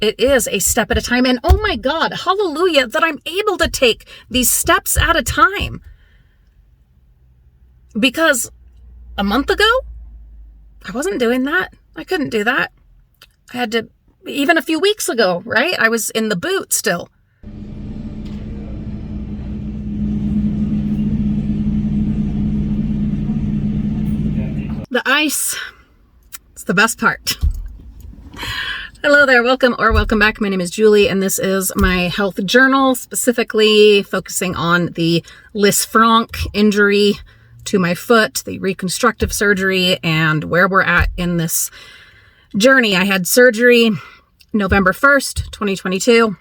It is a step at a time. And oh my God, hallelujah, that I'm able to take these steps at a time. Because a month ago, I wasn't doing that. I couldn't do that. I had to, even a few weeks ago, right? I was in the boot still. The ice, it's the best part. Hello there, welcome or welcome back. My name is Julie, and this is my health journal, specifically focusing on the LISFRANC injury to my foot, the reconstructive surgery, and where we're at in this journey. I had surgery November 1st, 2022.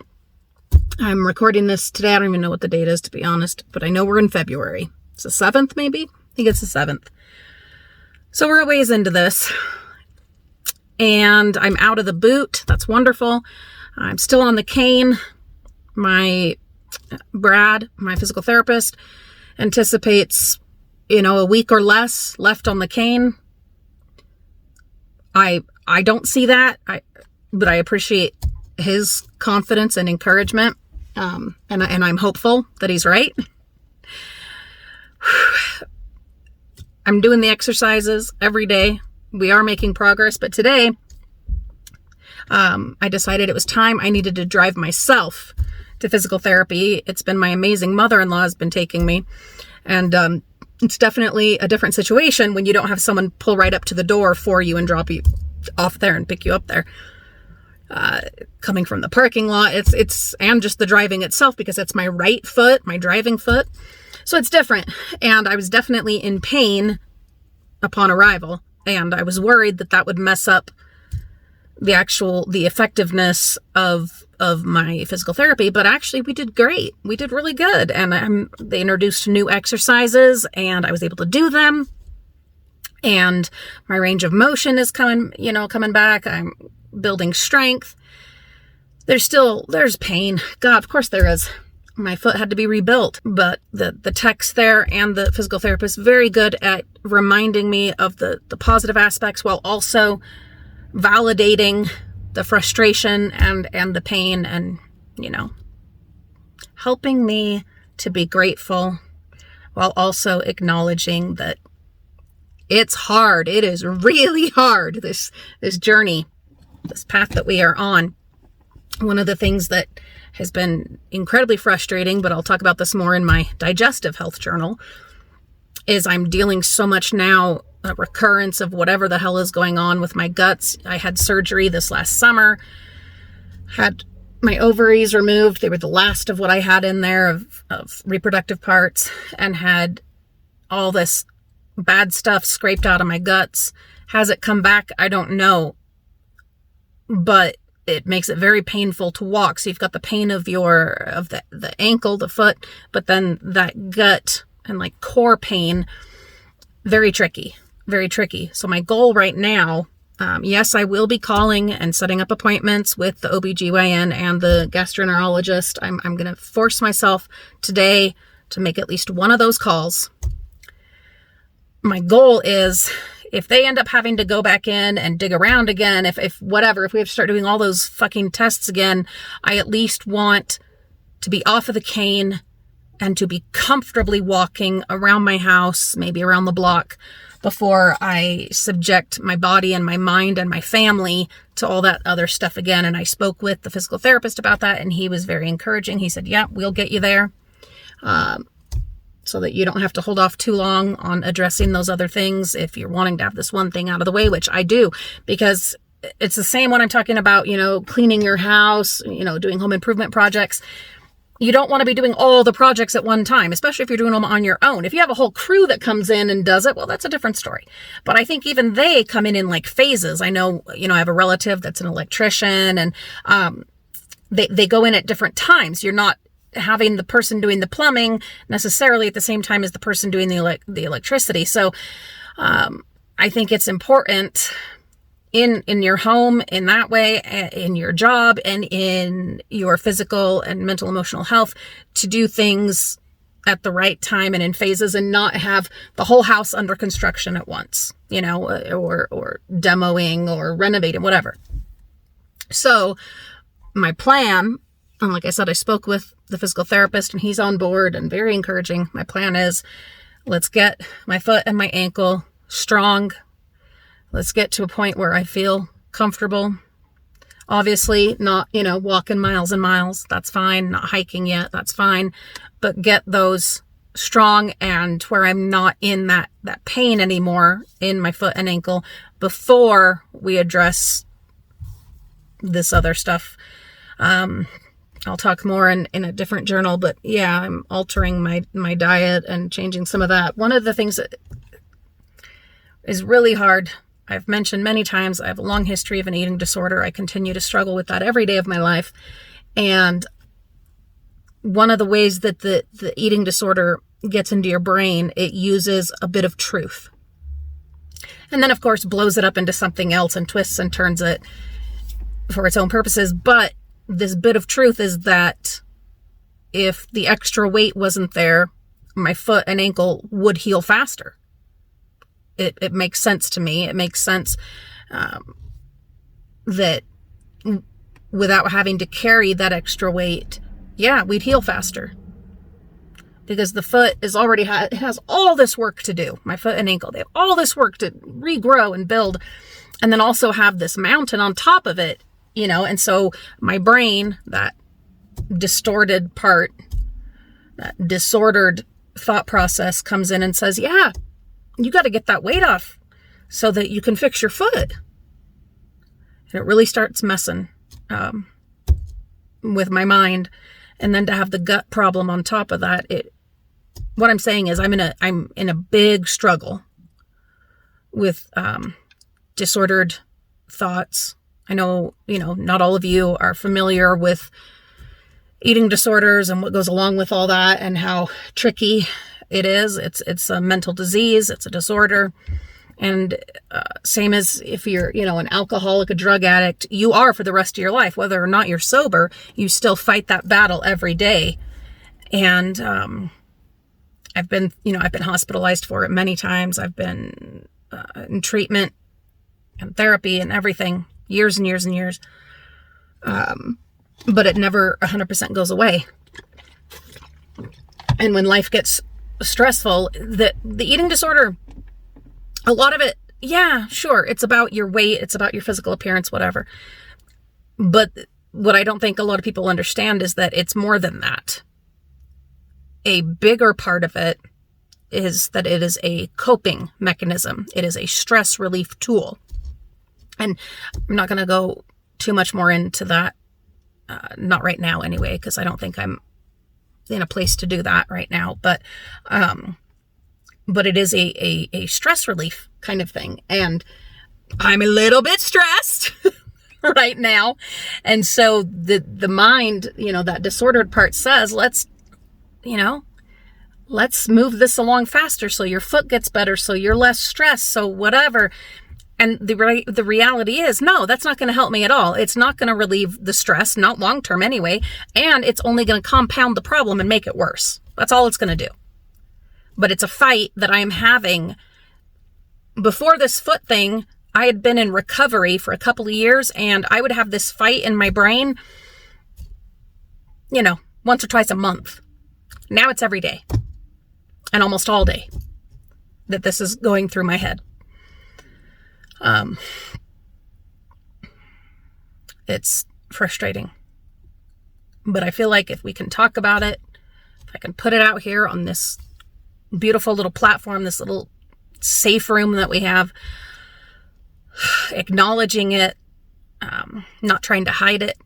I'm recording this today. I don't even know what the date is, to be honest, but I know we're in February. It's the 7th, maybe? I think it's the 7th. So we're a ways into this. And I'm out of the boot. That's wonderful. I'm still on the cane. Brad, my physical therapist, anticipates, a week or less left on the cane. I don't see that, but I appreciate his confidence and encouragement. And I'm hopeful that he's right. I'm doing the exercises every day. We are making progress, but today I decided it was time. I needed to drive myself to physical therapy. It's been my amazing mother-in-law has been taking me, and it's definitely a different situation when you don't have someone pull right up to the door for you and drop you off there and pick you up there. Coming from the parking lot, and just the driving itself, because it's my right foot, my driving foot. So it's different, and I was definitely in pain upon arrival. And I was worried that would mess up the effectiveness of my physical therapy. But actually we did great. We did really good. And they introduced new exercises and I was able to do them. And my range of motion is coming back. I'm building strength. There's pain. God, of course there is. My foot had to be rebuilt, but the techs there and the physical therapist, very good at reminding me of the positive aspects while also validating the frustration and the pain, and, helping me to be grateful while also acknowledging that it's hard. It is really hard, this journey, this path that we are on. One of the things that has been incredibly frustrating, but I'll talk about this more in my digestive health journal, is I'm dealing so much now, a recurrence of whatever the hell is going on with my guts. I had surgery this last summer, had my ovaries removed. They were the last of what I had in there of reproductive parts, and had all this bad stuff scraped out of my guts. Has it come back? I don't know, but it makes it very painful to walk. So you've got the pain of the ankle, the foot, but then that gut and like core pain, very tricky, very tricky. So my goal right now, yes, I will be calling and setting up appointments with the OBGYN and the gastroenterologist. I'm going to force myself today to make at least one of those calls. My goal is, if they end up having to go back in and dig around again, if we have to start doing all those fucking tests again, I at least want to be off of the cane and to be comfortably walking around my house, maybe around the block, before I subject my body and my mind and my family to all that other stuff again. And I spoke with the physical therapist about that, and he was very encouraging. He said, yeah, we'll get you there. So that you don't have to hold off too long on addressing those other things if you're wanting to have this one thing out of the way, which I do, because it's the same when I'm talking about, cleaning your house, doing home improvement projects. You don't want to be doing all the projects at one time, especially if you're doing them on your own. If you have a whole crew that comes in and does it, well, that's a different story. But I think even they come in like phases. I know, I have a relative that's an electrician, and they go in at different times. You're not having the person doing the plumbing necessarily at the same time as the person doing the electricity. So I think it's important in your home, in that way, in your job, and in your physical and mental emotional health, to do things at the right time and in phases, and not have the whole house under construction at once, or demoing or renovating, whatever. So my plan, and like I said, I spoke with the physical therapist and he's on board and very encouraging. My plan is, let's get my foot and my ankle strong. Let's get to a point where I feel comfortable. Obviously not, walking miles and miles. That's fine. Not hiking yet. That's fine. But get those strong and where I'm not in that pain anymore in my foot and ankle before we address this other stuff. I'll talk more in a different journal, but yeah, I'm altering my diet and changing some of that. One of the things that is really hard, I've mentioned many times, I have a long history of an eating disorder. I continue to struggle with that every day of my life. And one of the ways that the eating disorder gets into your brain, it uses a bit of truth. And then, of course, blows it up into something else and twists and turns it for its own purposes. But this bit of truth is that if the extra weight wasn't there, my foot and ankle would heal faster. It makes sense to me. It makes sense that without having to carry that extra weight, yeah, we'd heal faster. Because the foot is already it has all this work to do. My foot and ankle, they have all this work to regrow and build, and then also have this mountain on top of it, and so my brain, that distorted part, that disordered thought process comes in and says, yeah, you got to get that weight off so that you can fix your foot. And it really starts messing with my mind. And then to have the gut problem on top of that, what I'm saying is I'm in a big struggle with disordered thoughts. I know, not all of you are familiar with eating disorders and what goes along with all that and how tricky it is. It's a mental disease. It's a disorder. And same as if you're, an alcoholic, a drug addict, you are for the rest of your life. Whether or not you're sober, you still fight that battle every day. And I've been hospitalized for it many times. I've been in treatment and therapy and everything, years and years and years. But it never 100% goes away. And when life gets stressful, the eating disorder, a lot of it, yeah, sure, it's about your weight, it's about your physical appearance, whatever. But what I don't think a lot of people understand is that it's more than that. A bigger part of it is that it is a coping mechanism. It is a stress relief tool. And I'm not going to go too much more into that, not right now anyway, because I don't think I'm in a place to do that right now. But it is a stress relief kind of thing. And I'm a little bit stressed right now. And so the mind, that disordered part says, let's move this along faster so your foot gets better, so you're less stressed, so whatever. And the reality is, no, that's not going to help me at all. It's not going to relieve the stress, not long term anyway. And it's only going to compound the problem and make it worse. That's all it's going to do. But it's a fight that I'm having. Before this foot thing, I had been in recovery for a couple of years, and I would have this fight in my brain, once or twice a month. Now it's every day and almost all day that this is going through my head. It's frustrating, but I feel like if we can talk about it, if I can put it out here on this beautiful little platform, this little safe room that we have, acknowledging it, not trying to hide it,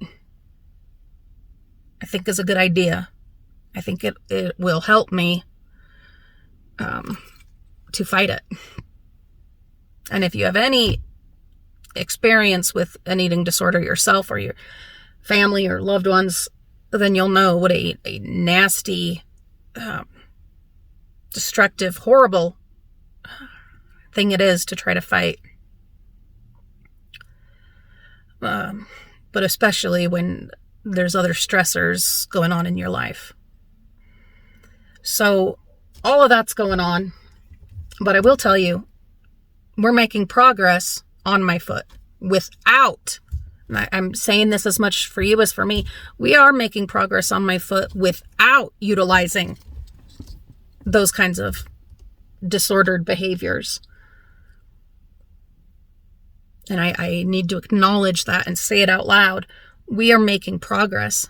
I think is a good idea. I think it will help me to fight it. And if you have any experience with an eating disorder yourself or your family or loved ones, then you'll know what a nasty, destructive, horrible thing it is to try to fight. But especially when there's other stressors going on in your life. So all of that's going on. But I will tell you, we're making progress on my foot without I'm saying this as much for you as for me. We are making progress on my foot without utilizing those kinds of disordered behaviors. And I need to acknowledge that and say it out loud. We are making progress.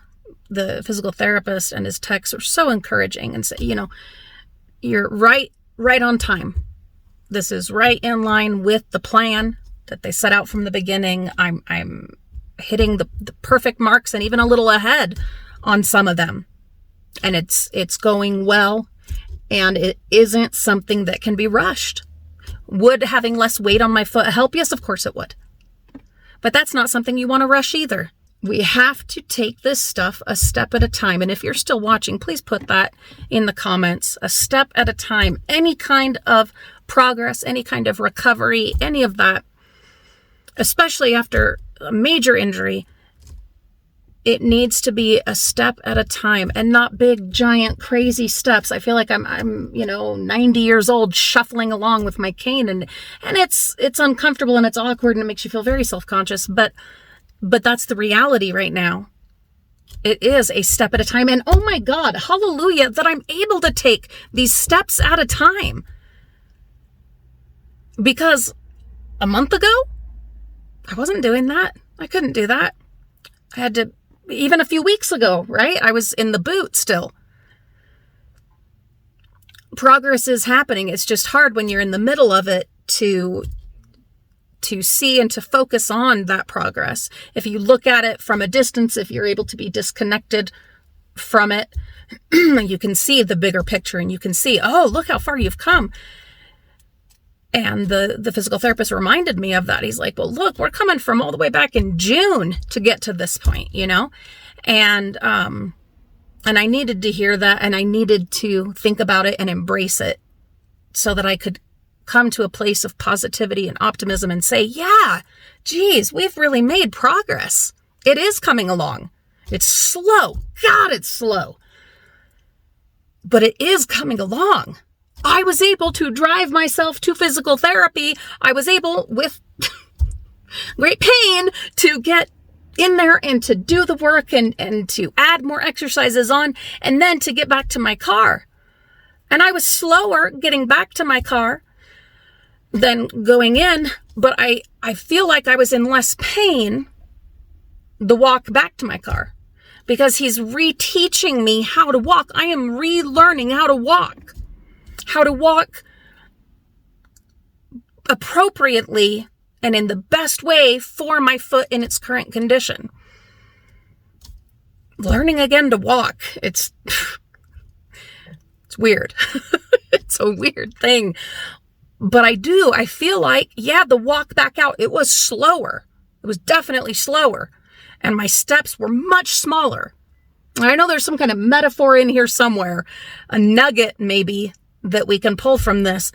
The physical therapist and his texts are so encouraging and say, you're right on time. This is right in line with the plan that they set out from the beginning. I'm hitting the perfect marks and even a little ahead on some of them. And it's going well, and it isn't something that can be rushed. Would having less weight on my foot help? Yes, of course it would. But that's not something you want to rush either. We have to take this stuff a step at a time. And if you're still watching, please put that in the comments. A step at a time. Any kind of progress, any kind of recovery, any of that, especially after a major injury, it needs to be a step at a time and not big, giant, crazy steps. I feel like I'm 90 years old shuffling along with my cane, and it's uncomfortable and it's awkward and it makes you feel very self-conscious. But that's the reality right now. It is a step at a time. And oh my God, hallelujah, that I'm able to take these steps at a time. Because a month ago, I wasn't doing that. I couldn't do that. I had to, even a few weeks ago, right? I was in the boot still. Progress is happening. It's just hard when you're in the middle of it to see and to focus on that progress. If you look at it from a distance, if you're able to be disconnected from it, you can see the bigger picture and you can see, oh, look how far you've come. And the physical therapist reminded me of that. He's like, well, look, we're coming from all the way back in June to get to this point, And I needed to hear that, and I needed to think about it and embrace it so that I could come to a place of positivity and optimism and say, yeah, geez, we've really made progress. It is coming along. It's slow. God, it's slow. But it is coming along. I was able to drive myself to physical therapy. I was able, with great pain, to get in there and to do the work and to add more exercises on, and then to get back to my car. And I was slower getting back to my car than going in, but I feel like I was in less pain the walk back to my car, because he's reteaching me how to walk. I am relearning how to walk appropriately and in the best way for my foot in its current condition. Learning again to walk. It's weird. It's a weird thing. But I feel like, the walk back out, it was slower. It was definitely slower. And my steps were much smaller. I know there's some kind of metaphor in here somewhere, a nugget maybe that we can pull from this.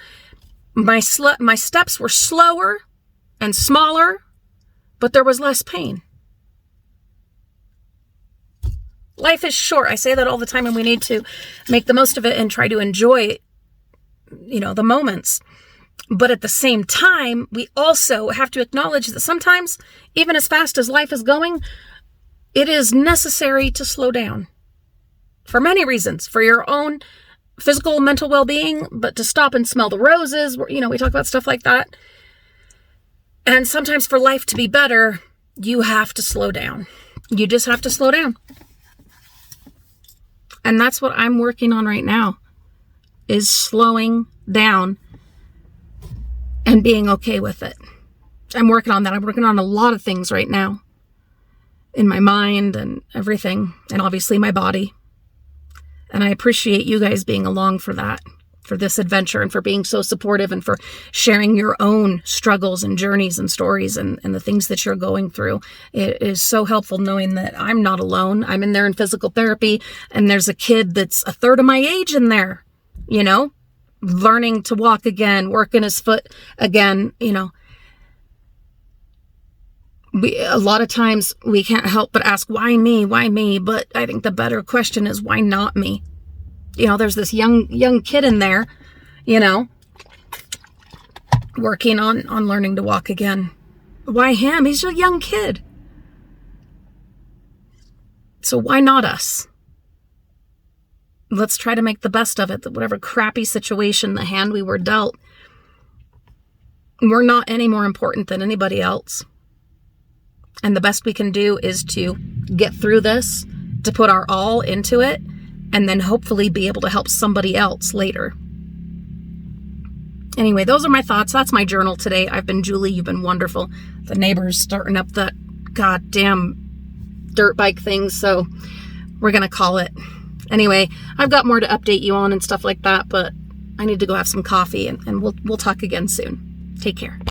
My steps were slower and smaller, but there was less pain. Life is short. I say that all the time, and we need to make the most of it and try to enjoy, the moments. But at the same time, we also have to acknowledge that sometimes, even as fast as life is going, it is necessary to slow down for many reasons, for your own physical, mental well-being, but to stop and smell the roses. We talk about stuff like that. And sometimes for life to be better, you have to slow down. You just have to slow down. And that's what I'm working on right now, is slowing down and being okay with it. I'm working on that. I'm working on a lot of things right now in my mind and everything, and obviously my body. And I appreciate you guys being along for that, for this adventure, and for being so supportive, and for sharing your own struggles and journeys and stories and the things that you're going through. It is so helpful knowing that I'm not alone. I'm in there in physical therapy, and there's a kid that's a third of my age in there, learning to walk again, working his foot again. A lot of times we can't help but ask, why me? Why me? But I think the better question is, why not me? There's this young kid in there, working on learning to walk again. Why him? He's a young kid. So why not us? Let's try to make the best of it. Whatever crappy situation, the hand we were dealt, we're not any more important than anybody else. And the best we can do is to get through this, to put our all into it, and then hopefully be able to help somebody else later. Anyway, those are my thoughts. That's my journal today. I've been Julie. You've been wonderful. The neighbor's starting up that goddamn dirt bike thing, so we're going to call it. Anyway, I've got more to update you on and stuff like that, but I need to go have some coffee, and we'll talk again soon. Take care.